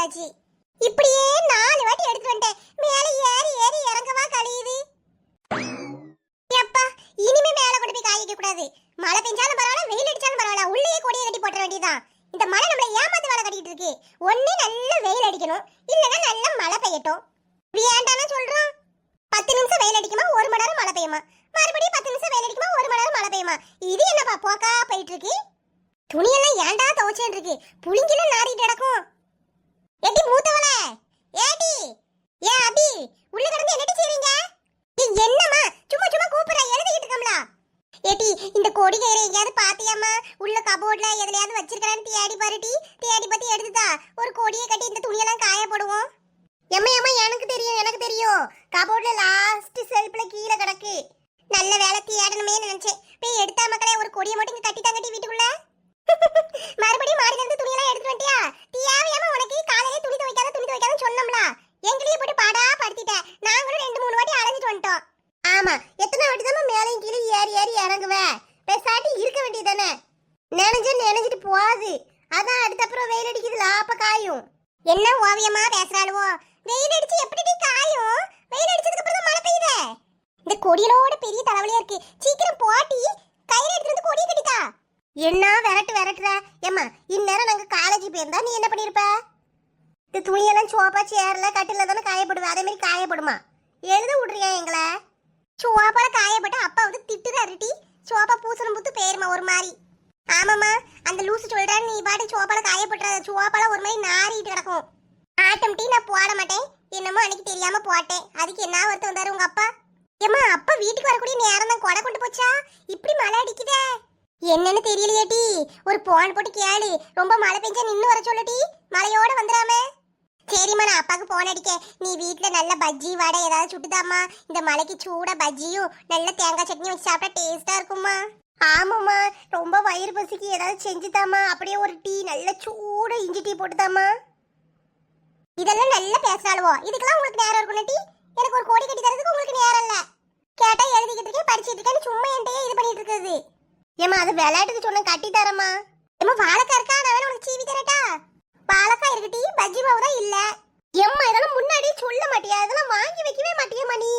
வந்தாச்சு. இப்படியே 4 வாட்டி எடுத்து வந்துட்டேன். மேலே ஏறி ஏறி இறங்கவா கழியுது. எப்பா இனிமே மேலே கொண்டு போய் காய வைக்க கூடாது. மழை பெஞ்சாலும் பரவாயில்ல, வெயில் அடிச்சாலும் பரவாயில்ல, உள்ளேயே கொடியை கட்டி போட்ட வேண்டியதான். இந்த மழை நம்மளை ஏமாத்து வேலை கட்டிட்டு இருக்கு. ஒண்ணு நல்ல வெயில் அடிக்கணும், இல்லைன்னா நல்ல மழை பெய்யட்டும். வேண்டாம்னு சொல்றோம். 10 நிமிஷம் வெயில் அடிக்குமா, 1 மணி நேரம் மழை பெய்யுமா, மறுபடியும் 10 நிமிஷம் வெயில் அடிக்குமா, 1 மணி நேரம் மழை பெய்யுமா. இது என்னப்பா போக்கா போயிட்டு இருக்கு. துணியெல்லாம் ஏன்டா துவைச்சேன் இருக்கு, புளிங்கில நாடிட்டு கிடக்கும். ஏடி மூத்தவள, ஏடி ஏ அபி, உள்ள கிடந்து என்னடி செய்றீங்க? என்னம்மா சும்மா சும்மா கூப்பிடுற, எழுதிக்கிட்டு இருக்கம்ல. ஏடி இந்த கொடி கயிறை எங்கயாவது பாத்தியாமா? உள்ள கபோர்ட்ல எதுலயாவது வச்சிருக்கறான்னு தேடி பாருடி. தேடி பார்த்து எடுத்துதா ஒரு கொடியை கட்டி இந்த துணியெல்லாம் காய போடுவோம். எம்மா எனக்கு தெரியும் கபோர்ட்ல லாஸ்ட் செல்ஃப்ல கீழே கிடக்கு. நல்ல வேலை தேடணுமே நினைச்சேன். போய் எடுத்தா மக்களே, ஒரு கொடியை மட்டும் இங்க கட்டி தான் கட்டி வீட்டுக்குள்ள. மறுபடியும் மாடில இருந்து துணியெல்லாம் எடுத்து வந்துட்டியா? தேவையாம உனக்கு காலையிலே துணி துவைக்காத சொன்னோம்ல. எங்களையே போட்டு பாடா படுத்திட்ட. நாங்களும் 2-3 வாட்டி அலைஞ்சிட்டு வந்துட்டோம். ஆமா, எத்தனை வாட்டி தான் மேலையும் கீழே ஏறி ஏறி இறங்குவேன். பேசாட்டி இருக்க வேண்டியதானே. நினைஞ்சிட்டு போகாது. அதான் அடுத்தப்புறம் வெயில் அடிக்குதுல, அப்ப காயும். என்ன ஓவியமா பேசுறாளுவோ? வெயில் அடிச்சு எப்படி காயும்? வெயில் அடிச்சதுக்கு அப்புறம் மழை பெய்யுதே. இந்த கொடியிலோட பெரிய தலைவலியா இருக்கு. சீக்கிரம் போட்டி கையில எடுத்து வந்து கொடியை கட்டிட்டா. என்ன விரட்டுற? ஏம்மா இந்நேரம் நாங்க காலேஜ் போயிருந்தா நீ என்ன பண்ணிருப்ப? இந்த துணியெல்லாம் சோப்பா சேர்ல கட்டில தானே காயப்படுவேன். அதே மாதிரி காயப்படுமா? எழுத விடுறியா எங்களை? சோப்பால காயப்பட்ட அப்பா வந்து திட்டுறாருட்டி. சோப்பா பூசணும் புத்து பேருமா ஒரு மாதிரி. ஆமாம்மா, அந்த லூசு சொல்றான்னு நீ பாட்டு சோப்பால காயப்பட்டுற. சோப்பால ஒரு மாதிரி நாரிட்டு கிடக்கும். ஆட்டம் டீ நான் போட மாட்டேன். என்னமோ அன்னைக்கு தெரியாம போட்டேன். அதுக்கு என்ன வருத்தம் வந்தாரு உங்க அப்பா? ஏம்மா அப்பா வீட்டுக்கு வரக்கூடிய நேரம் தான் கொடை கொண்டு போச்சா? இப்படி மழை அடிக்குதே, என்னன்னு தெரியலையேட்டி. ஒரு போன் போட்டு கேளு. ரொம்ப மழை பெஞ்சா நின்னு வர சொல்லட்டி, மழையோட வந்துடாம. சரிம்மா, நான் அப்பாவுக்கு போன் அடிக்க. நீ வீட்டுல நல்ல பஜ்ஜி வடை ஏதாவது சுட்டுதாம்மா. இந்த மலைக்கு சூட பஜ்ஜியும் நல்ல தேங்காய் சட்னியும் வச்சு சாப்பிட்டா டேஸ்டா இருக்கும்மா. ஆமாம்மா, ரொம்ப வயிறு பசிக்கு ஏதாவது செஞ்சுதாம்மா. அப்படியே ஒரு டீ நல்ல சூட இஞ்சி டீ போட்டுதாம்மா. இதெல்லாம் நல்ல பேசுறாளுவோ. இதுக்கெல்லாம் உங்களுக்கு நேரம் இருக்கும் டீ. எனக்கு ஒரு கோடி கட்டி தரதுக்கு உங்களுக்கு நேரம் இல்ல. கேட்டா எழுதிக்கிட்டு இருக்கேன், படிச்சுட்டு இருக்கேன்னு சும்மா என்கிட்டயே இது பண்ணிட்டு இருக்குது. ஏமா அது விளையாட்டுக்கு சொன்ன கட்டி தரமா? ஏமா வாழைக்கா இருக்கா? நான் வேணா உனக்கு சீவி தரட்டா? வாழைக்கா இருக்குடி, பஜ்ஜி மாவு தான் இல்ல. எம்மா இதெல்லாம் முன்னாடியே சொல்ல மாட்டியா? இதெல்லாம் வாங்கி வைக்கவே மாட்டியம்மா நீ.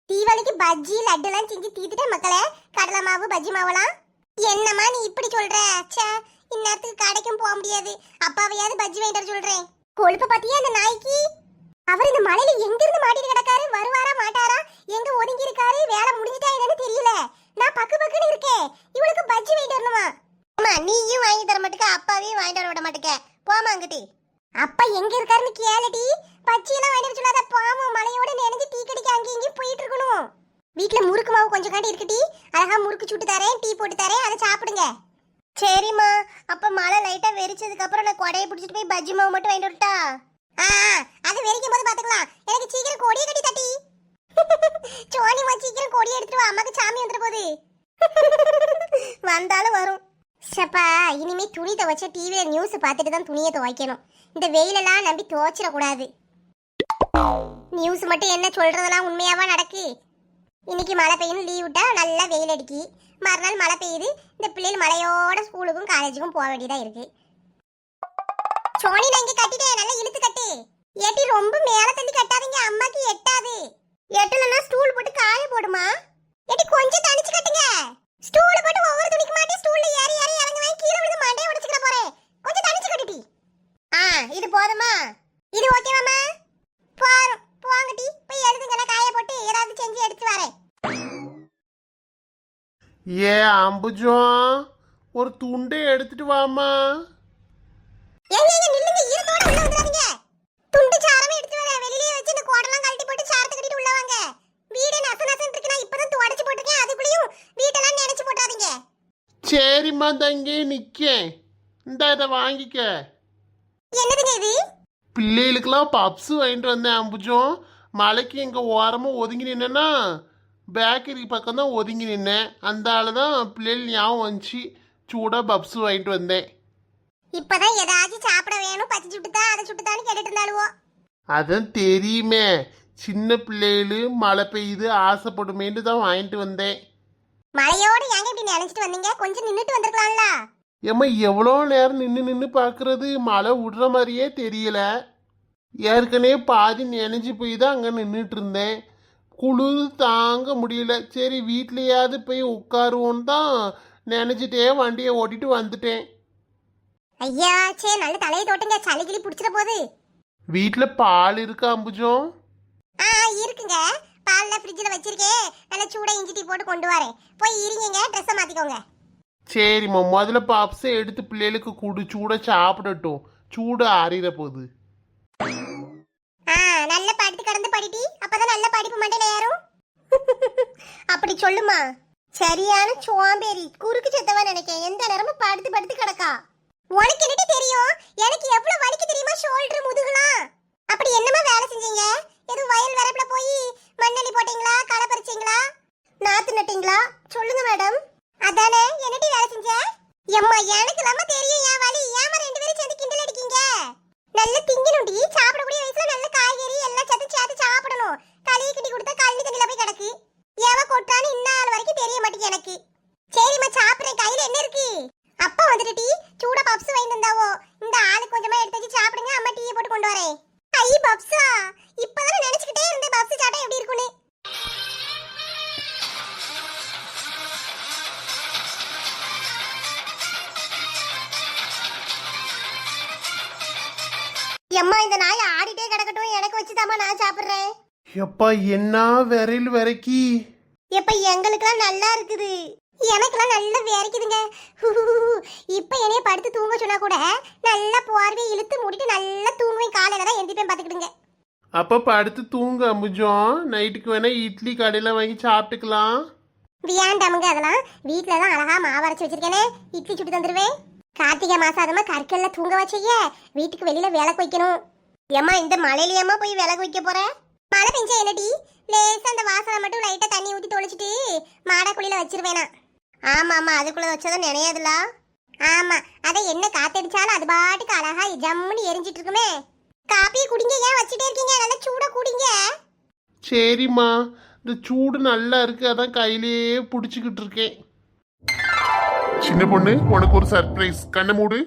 தீபாவளிக்கு பஜ்ஜி லட்டுலாம் செஞ்சு தீத்துட்டே மக்களே. கடலை மாவு பஜ்ஜி மாவுலாம். என்னம்மா நீ இப்படி சொல்ற? ச்சே, இந்நேரத்துக்கு கடைக்கும் போக முடியாது. அப்பாவையாவது பஜ்ஜி வாங்கிட்டு சொல்றேன். கொழுப்ப பாத்தியா அந்த நாய்க்கு? அவர் இந்த மலையில எங்க இருந்து மாட்டிட்டு கிடக்காரு? வருவாரா மாட்டாரா? எங்க ஒதுங்கி இருக்காரு? வேலை முடிஞ்சிட்டா என்னன்னு தெரியல. நான் பக்குன்னு இருக்கேன். இவளுக்கு பஜ்ஜி வாங்கிட்டு வரணுமா? அம்மா நீயும் வாங்கி தர மாட்டேக்க, அப்பாவையும் வாங்கிட்டு வர விட மாட்டேக்க. போமா அங்கிட்டி. அப்பா எங்க இருக்காருன்னு கேளடி. பஜ்ஜி எல்லாம் வாங்கிட்டு சொல்லாத. பாவம் மலையோட நினைஞ்சு டீ கடிக்க அங்கேயும் இங்கேயும் போயிட்டு இருக்கணும். வீட்டுல முறுக்கு மாவு கொஞ்சம் காட்டி இருக்குடி. அழகா முறுக்கு சுட்டு தரேன், டீ போட்டு தரேன், அதை சாப்பிடுங்க. சரிம்மா, அப்ப மழை லைட்டா வெறிச்சதுக்கு அப்புறம் நான் கொடையை பிடிச்சிட்டு போய் பஜ்ஜி மாவு மட்டும் வாங்கிட்டு வரட்டா? அது வெறிக்கும் போது பாத்துக்கலாம். எனக்கு சீக்கிரம் கொடியை கட்டி தட்டி. சோனிமா சீக்கிரம் கொடி எடுத்துட்டு வா, அம்மாக்கு சாமி வந்துட போகுது. வந்தாலும் வரும். சப்பா இனிமே துணி துவைச்ச டிவியில நியூஸ் பார்த்துட்டு தான் துணியை துவைக்கணும். இந்த வெயிலெல்லாம் நம்பி துவைச்சிடக்கூடாது. நியூஸ் மட்டும் என்ன சொல்றதெல்லாம் உண்மையாவா நடக்கு? இன்னைக்கு மழை பெய்யும் லீவ் விட்டா நல்லா வெயில் அடிக்கி, மறுநாள் மழை பெய்யுது. இந்த பிள்ளைகள் மழையோட ஸ்கூலுக்கும் காலேஜுக்கும் போக வேண்டியதா இருக்கு. சோனி நான் இங்க கட்டிட்டேன், நல்லா இழுத்து கட்டு. ஏட்டி ரொம்ப மேல தள்ளி கட்டாதீங்க, அம்மாக்கு எட்டாது. எட்டலன்னா ஸ்டூல் போட்டு காய போடுமா. ஏட்டி கொஞ்சம் தனிச்சு கட்டுங்க. ஸ்டூல் போட்டு ஒவ்வொரு துணிக்கு மாட்டி ஸ்டூல்ல ஏறி ஏறி இறங்குவேன், கீழே விழுந்து மண்டையை உடைச்சுக்கிற போறேன். கொஞ்சம் தனிச்சு கட்டுடி. இது போதுமா? இது ஓகேவாமா? போறோம் போங்கட்டி, போய் எழுதுங்க, நான் காய போட்டு ஏதாவது செஞ்சு எடுத்து வரேன். ஏ அம்புஜம், ஒரு துண்டை எடுத்துட்டு வாமா. ஏங்க நில்லுங்க, ஈரத்தோட உள்ள வந்துறாதீங்க. துண்டு சாரமே எடுத்து வரேன். வெளியிலே வச்சு இந்த கோடெல்லாம் கழட்டி போட்டு சாரத்தை கட்டிட்டு உள்ள வாங்க. வீடே நசனசன் இருக்கு, நான் இப்பதான் துடைச்சு போட்டுருக்கேன். அதுக்குள்ளேயும் வீட்டெல்லாம் நினைச்சு போட்டாதீங்க. சரிம்மா, தங்கி நிக்கேன். இதை வாங்கிக்க. என்னதுங்க இது? பிள்ளைகளுக்கெல்லாம் பப்ஸ் வாங்கிட்டு வந்தேன் அம்புஜம். மலைக்கு எங்க ஓரமா ஒதுங்கி நின்னா பேக்கரி பக்கம் தான் ஒதுங்கி நின்னேன். அந்த ஆளு தான் பிள்ளைகள் ஞாபகம் வந்துச்சு, சூடாக பப்ஸ் வாங்கிட்டு வந்தேன். இப்பதான் ஏதாச்சும் சாப்பிட வேணும், பச்சை சுட்டுதா அதை சுட்டுதான்னு கேட்டுட்டு இருந்தாலுவோ. அதான் தெரியுமே, சின்ன பிள்ளைகளு மழை பெய்யுது ஆசைப்படுமேன்னு தான் வாங்கிட்டு வந்தேன். மழையோடு ஏங்க இப்படி நினைச்சிட்டு வந்தீங்க? கொஞ்சம் நின்னுட்டு வந்திருக்கலாம்ல. ஏம்மா எவ்வளோ நேரம் நின்று பார்க்கறது? மழை விடுற மாதிரியே தெரியல. ஏற்கனவே பாதி நினைஞ்சு போய் தான் அங்கே நின்றுட்டு இருந்தேன். குளிர் தாங்க முடியல. சரி வீட்லயாவது போய் உட்காருவோன்னு தான் நினைச்சிட்டே வண்டியை ஓட்டிட்டு வந்துட்டேன். ஐயா சே நல்ல தலையை தோட்டுங்க, சளி கிளி பிடிச்சிட போகுது. வீட்டில் பால் இருக்கா அம்புஜம்? ஆ இருக்குங்க, பால்ல ஃப்ரிட்ஜில் வச்சிருக்கேன். நல்ல சூடா இஞ்சி டீ போட்டு கொண்டு வரேன். போய் இருங்க, ட்ரெஸ்ஸை மாற்றிக்கோங்க. சரிம்மா, முதல்ல பப்ஸை எடுத்து பிள்ளைகளுக்கு குடு, சூட சாப்பிடட்டும். சூடு ஆறிட போகுது. ஆ நல்ல படுத்து கடந்து படிட்டி, அப்பதான் நல்ல படிப்பு மண்டையில ஏறும். அப்படி சொல்லுமா. சரியான சோம்பேறி, குறுக்கு செத்தவா நினைக்கேன். எந்த நேரமும் படுத்து படுத்து கிடக்கா. உனக்கு என்னடி தெரியும்? எனக்கு எவ்வளவு வலிக்கு தெரியுமா, ஷோல்டர் முதுகுலாம். அப்படி என்னமா வேலை செஞ்சீங்க? எதுவும் வயல் வரப்புல போய் மண்ணெண்ணி போட்டீங்களா, களை பறிச்சீங்களா, நாத்து நட்டீங்களா? சொல்லுங்க மேடம். அதானே, என்னடி வேலை செஞ்ச? எம்மா எனக்கு இல்லாம தெரியும் என் வலி. ஏமா ரெண்டு பேரும் சேர்ந்து கிண்டல் அடிக்கீங்க? நல்ல திங்கணும்டி, சாப்பிடக்கூடிய வயசுல நல்ல காய்கறி எல்லாம் சேர்த்து சாப்பிடணும். களியை கட்டி கொடுத்தா கண்ணு தண்ணில போய் கிடக்கு. எவ கொட்டான்னு இந்நாள் வரைக்கும் தெரிய மாட்டேங்குது எனக்கு. சரிம்மா சாப்பிடுறேன். கையில என்ன இருக்கு? அப்பா வந்துட்டு டீ சூட பப்ஸ் வாங்கி தந்தாவோ. இந்த ஆளு கொஞ்சமா எடுத்து வச்சு சாப்பிடுங்க, அம்மா டீயை போட்டு கொண்டு வரேன். ஐ பப்ஸா? இப்பதான் நினைச்சுக்கிட்டே இருந்தேன் பப்ஸ் சாப்பிட்டா எப்படி இருக்குன்னு. எம்மா இந்த நாய் ஆடிட்டே கிடக்கட்டும், எனக்கு வச்சுதாம்மா நான் சாப்பிடுறேன். எப்பா என்ன விரையில் விரைக்கி. எப்ப எங்களுக்கெல்லாம் நல்லா இருக்குது, எனக்கெல்லாம் நல்லா வேர்க்குதுங்க. இப்ப என்னைய படுத்து தூங்க சொன்னா கூட நல்லா போர்வை இழுத்து மூடிட்டு நல்லா தூங்குவேன். காலையில தான் எந்திரிப்பேன் பாத்துக்கிடுங்க. அப்ப படுத்து தூங்க அம்புஜம். நைட்டுக்கு வேணா இட்லி கடையில வாங்கி சாப்பிட்டுக்கலாம். வியாண்டாமுங்க அதெல்லாம். வீட்டுல தான் அழகா மாவு அரைச்சு வச்சிருக்கேனே, இட்லி சுட்டு தந்துருவேன். கார்த்திகை மாசம் அதுமா கற்கல்ல தூங்க வச்சைய, வீட்டுக்கு வெளியில விளக்கு வைக்கணும். ஏம்மா இந்த மழையிலயம்மா போய் விளக்கு வைக்க போற? மழை பெஞ்சா என்னடி, லேசா அந்த வாசனை மட்டும் லைட்டா தண்ணி ஊத்தி தொளிச்சிட்டு மாடக்குழியில வச்சிருவேனா. ஆமா ஆமா, அதுக்குள்ள வச்சதும் நினையாதுல. ஆமா, அதை என்ன காத்தடிச்சாலும் அது பாட்டுக்கு அழகா ஜம்முன்னு எரிஞ்சிட்டு இருக்குமே. காப்பியை குடிங்க, ஏன் வச்சுட்டே இருக்கீங்க? நல்லா சூடா குடிங்க. சரிம்மா, இந்த சூடு நல்லா இருக்கு, அதான் கையிலேயே பிடிச்சிக்கிட்டு இருக்கேன். சின்ன பொண்ணு, உனக்கு ஒரு சர்ப்ரைஸ். கண்ணை மூடு.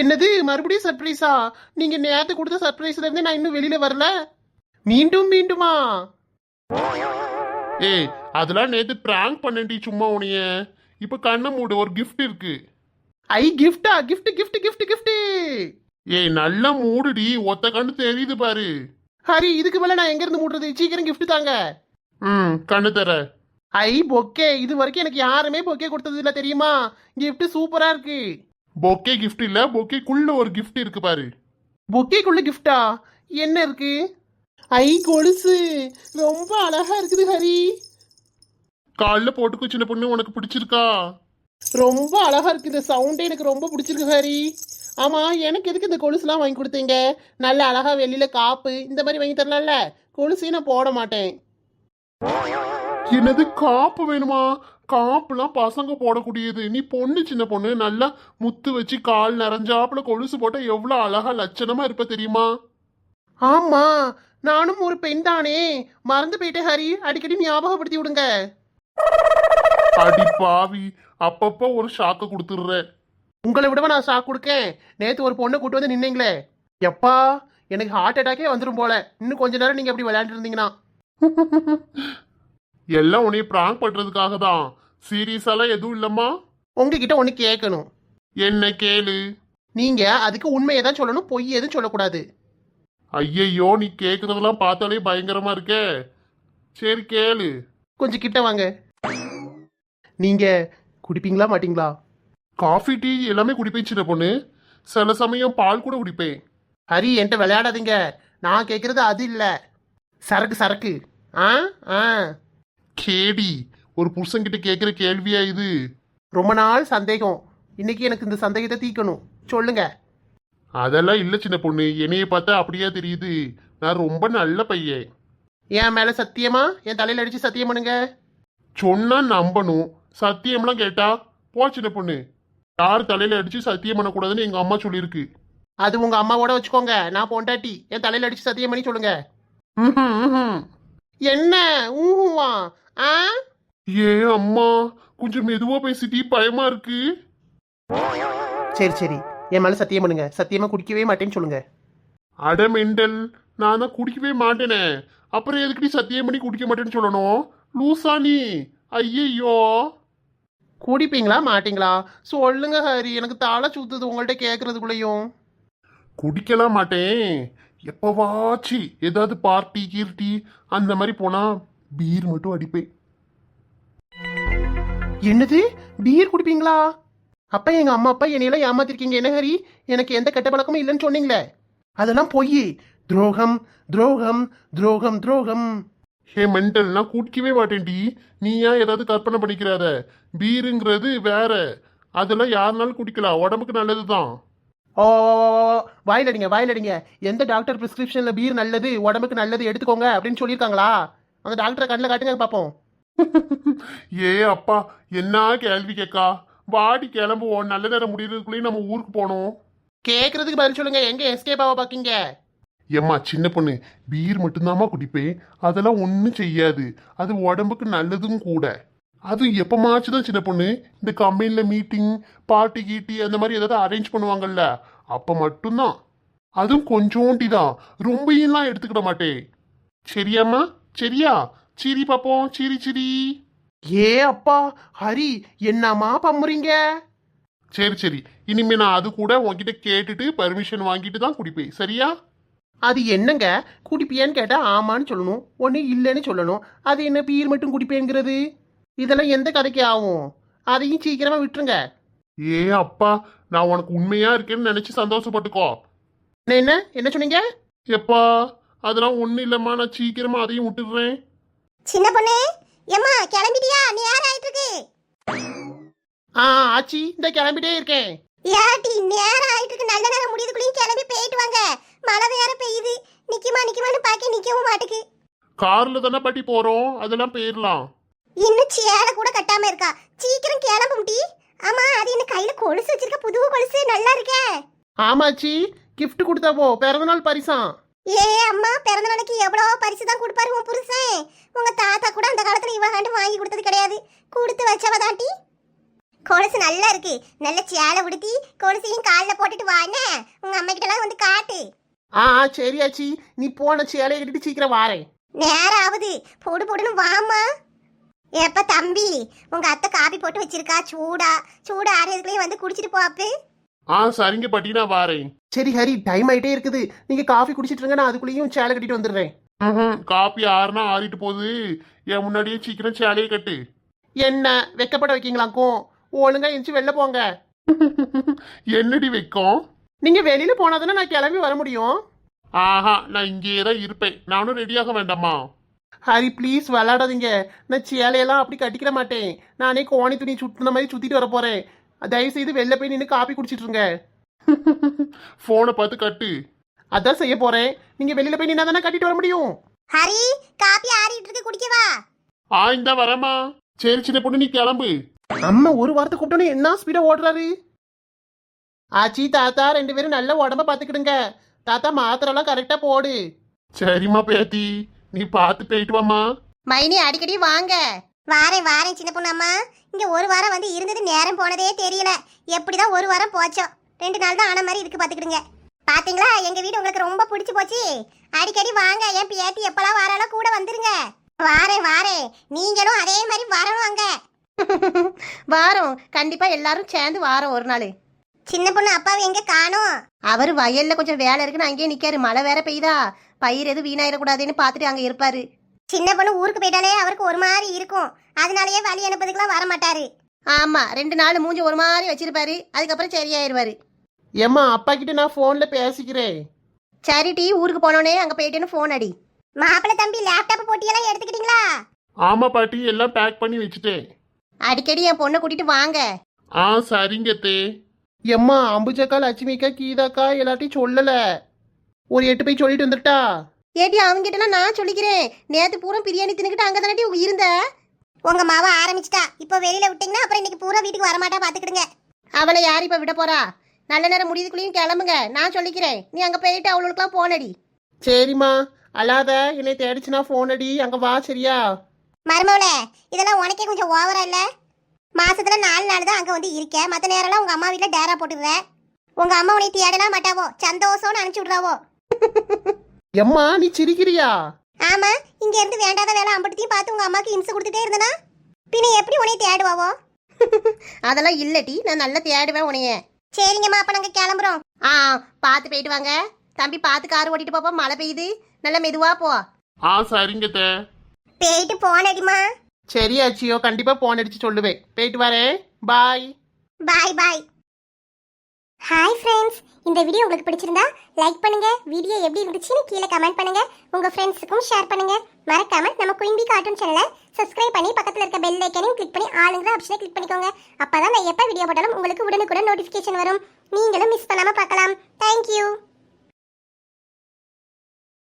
என்னது மறுபடியும் சர்ப்ரைஸா? நீங்க நேத்து கொடுத்த சர்ப்ரைஸ்ல இருந்து நான் இன்னும் வெளியில வரல. மீண்டும் மீண்டுமா? ஏய் அதெல்லாம் நேத்து பிராங்க் பண்ணேன்டி சும்மா உனிய. இப்ப கண்ணை மூடு, ஒரு gift இருக்கு. ஐ கிஃப்டா? Gift gift gift gift. ஏய் நல்லா மூடுடி, ஒத்த கண்ணு தெரியுது பாரு. ஹரி, இதுக்கு மேல நான் எங்க இருந்து மூடுறது? சீக்கிரம் gift தாங்க. கண்ணு தர. ஐ பொக்கே, இது வரைக்கும் எனக்கு யாருமே பொக்கே கொடுத்தது இல்ல தெரியுமா? gift சூப்பரா இருக்கு. பொக்கே gift இல்ல, பொக்கேக்குள்ள ஒரு gift இருக்கு பாரு. பொக்கேக்குள்ள giftா? என்ன இருக்கு? ஐ கொலுசு, ரொம்ப அழகா இருக்குது ஹரி. கால்ல போட்டுக்கோ சின்ன பொண்ணு, உனக்கு பிடிச்சிருக்கா? ரொம்ப அழகா இருக்கு, இந்த சவுண்டே எனக்கு ரொம்ப பிடிச்சிருக்கு ஹரி. ஆமா, எனக்கு எதுக்கு இந்த கொலுசுலாம் வாங்கி கொடுத்தீங்க? நல்ல அழகா வெளியில காப்பு இந்த மாதிரி வாங்கி தரலாம்ல. கொலுசையும் நான் போட மாட்டேன். என்னது காப்பு வேணுமா? காப்புலாம் பசங்க போடக்கூடியது. நீ பொண்ணு, சின்ன பொண்ணு, நல்லா முத்து வச்சு கால் நிறைஞ்சாப்புல கொலுசு போட்டா எவ்வளவு அழகா லட்சணமா இருப்ப தெரியுமா? ஆமா, நானும் ஒரு பெண் தானே, மறந்து போயிட்டேன் ஹரி. அடிக்கடி ஞாபகப்படுத்தி விடுங்க. அடி பாவி, அப்பப்போ ஒரு ஷாக்க கொடுத்துடுறேன். உங்களை விடவா நான் ஷாக் கொடுக்கேன்? நேத்து ஒரு பொண்ணை கூட்டு வந்து நின்னீங்களே, எப்பா எனக்கு ஹார்ட் அட்டாக்கே வந்துடும் போல. இன்னும் கொஞ்ச நேரம் நீங்க அப்படி விளையாண்டு இருந்தீங்கன்னா. எல்லாம் உன்னைய பிராங்க் பண்றதுக்காக தான். சீரியஸாலாம் எதுவும் இல்லம்மா. உங்ககிட்ட ஒண்ணு கேட்கணும். என்ன கேளு. நீங்க அதுக்கு உண்மையை தான் சொல்லணும், பொய் எதுவும் சொல்லக்கூடாது. ஐயையோ, நீ கேக்குறதெல்லாம் பார்த்தாலே பயங்கரமா இருக்கே. சரி கேளு. கொஞ்சம் கிட்ட வாங்க. நீங்க குடிப்பீங்களா மாட்டீங்களா? காஃபி டீ எல்லாமே குடிப்பேன் சின்ன பொண்ணு. சில சமயம் பால் கூட குடிப்பேன். ஹரி, என்கிட்ட விளையாடாதீங்க. நான் கேட்கறது அது இல்ல, சரக்கு சரக்கு. ஆ ஆ கேடி, ஒரு புருஷன்கிட்ட கேட்குற கேள்வியா இது? ரொம்ப நாள் சந்தேகம், இன்னைக்கு எனக்கு இந்த சந்தேகத்தை தீக்கணும். சொல்லுங்க. அதெல்லாம் இல்ல சின்ன பொண்ணு, என்னைய பார்த்தா அப்படியே தெரியுது. நான் ரொம்ப நல்ல பையன். என் மேல சத்தியமா? என் தலையில அடிச்சு சத்தியம் பண்ணுங்க. சொன்னா நம்பணும், சத்தியம்லாம் கேட்டா போ சின்ன பொண்ணு. யார் தலையில அடிச்சு சத்தியம் பண்ணக்கூடாதுன்னு எங்க அம்மா சொல்லியிருக்கு. அது உங்க அம்மாவோட வச்சுக்கோங்க. நான் பொண்டாட்டி, என் தலையில அடிச்சு சத்தியம் பண்ணி சொல்லுங்க. என்ன ஊஹுவா? ஆ ஏ அம்மா, கொஞ்சம் மெதுவா பேசிட்டி, பயமா இருக்கு. சரி சரி, என் மேல சத்தியம் பண்ணுங்க. சத்தியமா குடிக்கவே மாட்டேன்னு சொல்லுங்க. அட மெண்டல், நான் தான் குடிக்கவே மாட்டேனே. அப்புறம் எதுக்கு நீ சத்தியம் பண்ணி குடிக்க மாட்டேன்னு சொல்லணும்? லூசா நீ? ஐயையோ. குடிப்பீங்களா மாட்டீங்களா? சொல்லுங்க ஹரி, எனக்கு தலை சுத்துது உங்கள்கிட்ட கேட்கறதுக்குள்ளேயும். குடிக்கலாம் மாட்டேன். எப்பவாச்சு ஏதாவது பார்ட்டி கீர்த்தி அந்த மாதிரி போனா பீர் மட்டும் அடிப்பேன். என்னது, பீர் குடிப்பீங்களா? அப்ப எங்க அம்மா அப்பா என்னையெல்லாம் ஏமாத்திருக்கீங்க என்ன ஹரி? எனக்கு எந்த கெட்ட பழக்கமும் இல்லைன்னு சொன்னீங்களே, அதெல்லாம் பொய். துரோகம் துரோகம் துரோகம் துரோகம். ஹே மெண்டல், நான் குடிக்கவே மாட்டேன்டி. நீ ஏன் ஏதாவது கற்பனை பண்ணிக்கிறாத? பீருங்கிறது வேற. அதெல்லாம் யாருனாலும் குடிக்கலாம், உடம்புக்கு நல்லது தான். ஓ, வாயிலடிங்க வாயிலடிங்க. எந்த டாக்டர் பிரிஸ்கிரிப்ஷன்ல பீர் நல்லது, உடம்புக்கு நல்லது எடுத்துக்கோங்க அப்படின்னு சொல்லியிருக்காங்களா? அந்த டாக்டரை கண்ணில் காட்டுங்க பார்ப்போம். ஏ அப்பா, என்ன கேள்வி கேக்கா? வாடி கிளம்புவோம், நல்ல நேரம் முடியறதுக்குள்ளேயும் நம்ம ஊருக்கு போகணும். கேட்கறதுக்கு பதில் சொல்லுங்க, எங்க எஸ்கேப் ஆக பாக்கீங்க? ஏம்மா சின்ன பொண்ணு, பீர் மட்டும்தாம்மா குடிப்பேன். அதெல்லாம் ஒன்றும் செய்யாது, அது உடம்புக்கு நல்லதும் கூட. அது எப்பமாச்சு தான் சின்ன பொண்ணு, இந்த கம்பெனியில் மீட்டிங் பார்ட்டி கீட்டி அந்த மாதிரி ஏதாவது அரேஞ்ச் பண்ணுவாங்கல்ல, அப்போ மட்டும்தான். அதுவும் கொஞ்சோண்டி தான், ரொம்பலாம் எடுத்துக்கிட மாட்டேன். சரியாம்மா? சரியா? சிரி பாப்போம், சிரி சிரி. ஏ அப்பா, ஹரி என்னம்மா பம்புறீங்க? சரி சரி, இனிமே நான் அது கூட உன்கிட்ட கேட்டுட்டு பர்மிஷன் வாங்கிட்டு தான் குடிப்பேன், சரியா? அது என்னங்க, குடிப்பியான்னு கேட்டா ஆமான்னு சொல்லணும், ஒன்று இல்லைன்னு சொல்லணும். அது என்ன பீர் மட்டும் குடிப்பேங்கிறது? இதெல்லாம் எந்த கதைக்கு ஆகும்? அதையும் சீக்கிரமா விட்டுருங்க. ஏ அப்பா, நான் உனக்கு உண்மையா இருக்கேன்னு நினைச்சு சந்தோஷப்பட்டுக்கோ. என்ன என்ன சொன்னீங்க? எப்பா, அதெல்லாம் ஒன்றும் இல்லைம்மா, நான் சீக்கிரமா அதையும் விட்டுடுறேன். சின்ன பொண்ணு, ஏம்மா கிளம்பிட்டியா? நேரம் ஆயிட்டு இருக்கு. ஆச்சி, இந்த கிளம்பிட்டே இருக்கேன். ஏட்டி, நேரம் ஆயிட்டு இருக்கு. நல்ல நேரம் முடியுதுக்குள்ளேயும் கிளம்பி போயிட்டு வாங்க. மழை வேற பெய்யுது. நிக்குமான்னு பாக்க நிக்கவும் மாட்டுக்கு. கார்ல தானே பாட்டி போறோம், அதெல்லாம் போயிடலாம். இன்னும் சேலை கூட கட்டாம இருக்கா. சீக்கிரம் கிளம்ப முட்டி. ஆமா, அது என்ன கையில கொலுசு வச்சிருக்க? புது கொலுசு நல்லா இருக்கே. ஆமாச்சி, கிஃப்ட் கொடுத்தாவோ, பிறந்தநாள் பரிசாம். ஏ அம்மா, பிறந்த நாளைக்கு எவ்வளவு பரிசு தான் கொடுப்பாரு உன் புருஷன். உங்க தாத்தா கூட அந்த காலத்துல இவ கண்டு வாங்கி கொடுத்தது கிடையாது. கொடுத்து வச்சவ தாட்டி. கொலுசு நல்லா இருக்கு. நல்ல சேலை உடுத்தி கொலுசையும் காலில் போட்டுட்டு வானே. உங்க அம்மா கிட்ட எல்லாம் வந்து காட்டு. சரி ஆச்சி, நீ போன சேலையை கட்டிட்டு சீக்கிரம் வாரேன். நேரம் ஆகுது, போடு போடுன்னு வாமா. எப்ப தம்பி, உங்க அத்தை காபி போட்டு வச்சிருக்கா. சூடா சூடா ஆறதுக்குள்ளேயும் வந்து குடிச்சிட்டு போப்பு. சரிங்க பாட்டி, நான் வாரேன். சரி ஹரி, டைம் ஆயிட்டே இருக்குது. நீங்க காஃபி குடிச்சிட்டு இருங்க, நான் அதுக்குள்ளேயும் சேலை கட்டிட்டு வந்துடுறேன். காப்பி ஆறுனா ஆறிட்டு போகுது, என் முன்னாடியே சீக்கிரம் சேலையை கட்டு. என்ன வெக்கப்பட வைக்கீங்களாக்கும்? ஒழுங்கா எந்திச்சு வெளில போங்க. என்னடி வைக்கும்? நீங்க வெளியில போனாதானே நான் கிளம்பி வர முடியும். ஆஹா, நான் இங்கேயே தான் இருப்பேன். நானும் ரெடியாக வேண்டாமா? ஹரி ப்ளீஸ் விளாடாதீங்க. நான் சேலையெல்லாம் அப்படி கட்டிக்கிட மாட்டேன். நானே கோணி துணி சுத்தின மாதிரி சுத்திட்டு வர போறேன். தயவு செய்து வெளில போய் நின்று காப்பி குடிச்சிட்டு இருங்க. போனை பார்த்து கட்டு. அதான் செய்ய போறேன். நீங்க வெளியில போய் நின்னா தானே கட்டிட்டு வர முடியும். ஹரி, காபி ஆறிட்டு இருக்கு, குடிக்கவா? இந்த வரமா. சரி சின்ன பொண்ணு, நீ கிளம்பு. அம்மா ஒரு வாரத்தை கூப்பிட்டோன்னு என்ன ஸ்பீடா ஓடுறாரு. ஆச்சி தாத்தா, 2 பேரும் நல்ல உடம்ப பாத்துக்கிடுங்க. தாத்தா மாத்திரெல்லாம் கரெக்டா போடு. சரிம்மா பேத்தி, நீ பார்த்து போயிட்டு வாமா. மைனி அடிக்கடி வாங்க. வாரேன் வாரேன் சின்ன பொண்ணு. அம்மா, இங்க ஒரு வாரம் வந்து இருந்தது நேரம் போனதே தெரியல. எப்படிதான் ஒரு வாரம் போச்சோ. 2 நாள் தான் ஆன மாதிரி இருக்கு, பாத்துக்கிடுங்க. பாத்தீங்களா, எங்க வீடு உங்களுக்கு ரொம்ப பிடிச்சு போச்சு. அடிக்கடி வாங்க. என் பேத்தி எப்பெல்லாம் வாராலோ கூட வந்துருங்க. வாரேன் வாரேன், நீங்களும் அதே மாதிரி வரணும் அங்க. வாரம் கண்டிப்பா எல்லாரும் சேர்ந்து வாரம் ஒரு நாள். சின்ன பொண்ணு அப்பாவை எங்க காணோம்? அவர் வயல்ல கொஞ்சம் வேலை இருக்குன்னு அங்கேயே நிக்காரு. மழை வேற பெய்யுதா, பயிர் எதுவும் வீணாயிடக்கூடாதுன்னு பார்த்துட்டு அங்க இருப்பாரு. சின்ன பொண்ணு ஊருக்கு போயிட்டாலே அவருக்கு ஒரு மாதிரி இருக்கும். அதனாலயே வழி அனுப்புறதுக்குலாம் வர மாட்டாரு. ஆமா, 2 நாள் மூஞ்சி ஒரு மாதிரி வச்சிருப்பாரு. அதுக்கப்புறம் சரியாயிருவாரு. ஏம்மா, அப்பா கிட்ட நான் போன்ல பேசிக்கிறேன். சரி டி, ஊருக்கு போனோடனே அங்க போயிட்டேன்னு போன் அடி. மாப்பிள்ளை தம்பி, லேப்டாப் போட்டியெல்லாம் எடுத்துக்கிட்டீங்களா? ஆமா பாட்டி, எல்லாம் பேக் பண்ணி வச்சுட்டேன். அடிக்கடி என் பொண்ணை கூட்டிட்டு வாங்க. சரிங்க தே. எம்மா, அம்புஜக்கா லட்சுமிக்கா கீதாக்கா எல்லாத்தையும் சொல்லல. ஒரு 8 போய் சொல்லிட்டு வந்துட்டா. ஏட்டி, அவங்கிட்டலாம் நான் சொல்லிக்கிறேன். நேத்து பூரா பிரியாணி தின்னுக்கிட்டு அங்க தானே இருந்த. உங்க மாவ ஆரம்பிச்சிட்டா. இப்போ வெளியில விட்டீங்கன்னா அப்புறம் இன்னைக்கு பூரா வீட்டுக்கு வரமாட்டா, பாத்துக்கிடுங்க. அவளை யார் இப்ப விட போறா? நல்ல நேரம் முடியுதுக்குள்ளேயும் கிளம்புங்க. நான் சொல்லிக்கிறேன். நீ அங்க போயிட்டு அவளுக்கெல்லாம் போனடி. சரிம்மா, அல்லாத என்னை தேடிச்சுனா போன் அடி, அங்க வா சரியா? மருமவளே, இதெல்லாம் உனக்கே கொஞ்சம் ஓவரா இல்ல? மாசத்துல 4 நாள் தான் அங்க வந்து இருக்க. மத்த நேரம்லாம் உங்க அம்மா வீட்டுல டேரா போட்டுடுற. உங்க அம்மா உன்னை தேடலாம் மாட்டாவோ, சந்தோஷம்னு அனுப்பிச்சு விடுறாவோ. எம்மா நீ சிரிக்கிறியா? ஆமா, இங்க இருந்து வேண்டாத வேலை அம்பட்டத்தையும் பார்த்து உங்க அம்மாக்கு இம்சை கொடுத்துட்டே இருந்தனா பின்ன எப்படி உன்னை தேடுவாவோ? அதெல்லாம் இல்லட்டி, நான் நல்லா தேடுவேன் உனைய. சரிங்கம்மா, அப்ப நாங்க கிளம்புறோம். ஆ, பார்த்து போயிட்டு வாங்க தம்பி. பார்த்து கார் ஓட்டிட்டு போப்பா, மழை பெய்யுது. நல்லா மெதுவா போ. ஆ சரிங்க தே. போயிட்டு போனடிமா. சரி ஆச்சியோ, கண்டிப்பா போன் அடிச்சு சொல்லுவேன். போயிட்டு வரேன். பாய். பாய் பாய். ஹாய் ஃப்ரெண்ட்ஸ், இந்த வீடியோ உங்களுக்கு பிடிச்சிருந்தா லைக் பண்ணுங்க. வீடியோ எப்படி இருந்துச்சுன்னு கீழே கமெண்ட் பண்ணுங்க. உங்க ஃப்ரெண்ட்ஸுக்கும் ஷேர் பண்ணுங்க. மறக்காம நம்ம குயின் பீ கார்ட்டூன் சேனலை சப்ஸ்கிரைப் பண்ணி பக்கத்துல இருக்க பெல் ஐக்கனையும் கிளிக் பண்ணி ஆளுங்கிற ஆப்ஷனை கிளிக் பண்ணிக்கோங்க. அப்பதான் நான் எப்ப வீடியோ போட்டாலும் உங்களுக்கு உடனுக்குடன் நோட்டிஃபிகேஷன் வரும். நீங்களும் மிஸ் பண்ணாம பார்க்கலாம்.